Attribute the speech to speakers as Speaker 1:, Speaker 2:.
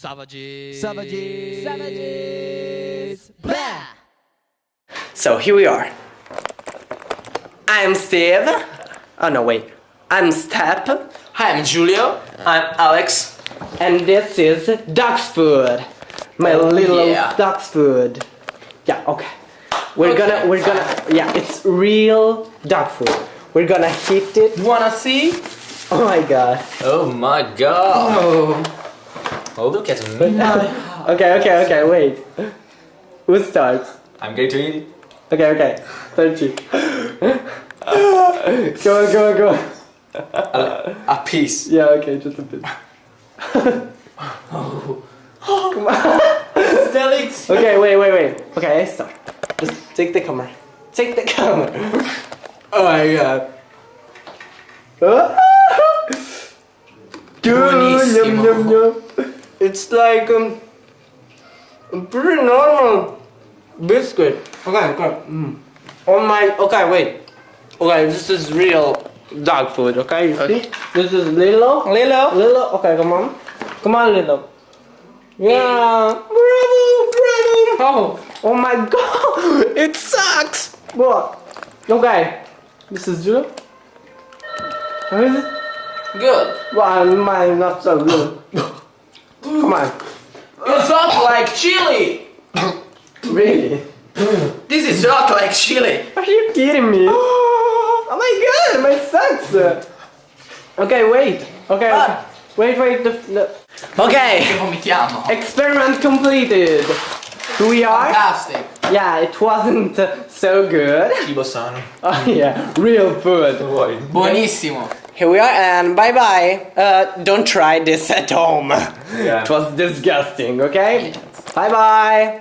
Speaker 1: Savages.
Speaker 2: Savages. Savages. Blah.
Speaker 3: So here we are. I'm Steve. Oh no, wait. I'm Step.
Speaker 1: Hi, I'm Giulio.
Speaker 4: I'm Alex.
Speaker 3: And this is Dog's Food. My little
Speaker 1: yeah.
Speaker 3: dog's food. Yeah, okay. We're gonna, yeah, it's real dog food. We're gonna heat it.
Speaker 1: Wanna see?
Speaker 3: Oh my god.
Speaker 4: Oh my god. Oh, look at me.
Speaker 3: Okay, wait. Who starts?
Speaker 4: I'm going to eat it.
Speaker 3: Okay, 30. Go on.
Speaker 4: A piece.
Speaker 3: Yeah, okay, just a bit. Come on.
Speaker 1: Felix.
Speaker 3: Okay, wait. Okay, stop. Just take the camera. Take the camera.
Speaker 1: Oh my god.
Speaker 3: Dude,
Speaker 1: Buonissimo.
Speaker 3: yum. It's like a pretty normal biscuit. Okay. On my, okay, wait. Okay, this is real dog food. Okay, you see? This is Lilo. Lilo. Okay, come on, Lilo. Yeah. Bravo. Oh my god, it sucks. What? Okay, this is Julo. How is it?
Speaker 1: Good.
Speaker 3: Well, mine not so good. Come on.
Speaker 1: It's hot like chili.
Speaker 3: Really?
Speaker 1: This is hot like chili.
Speaker 3: Are you kidding me? Oh my god, mine sucks. Okay, wait. Okay. Wait. Okay.
Speaker 1: Che vomitiamo.
Speaker 3: Experiment completed. Here we are.
Speaker 1: Fantastic.
Speaker 3: Yeah, it wasn't so good.
Speaker 4: Cibo sano.
Speaker 3: Oh yeah, real food.
Speaker 4: Vuoi?
Speaker 1: Buonissimo.
Speaker 3: Here we are, and bye bye. Don't try this at home.
Speaker 4: Yeah.
Speaker 3: It was disgusting. Okay. Bye bye.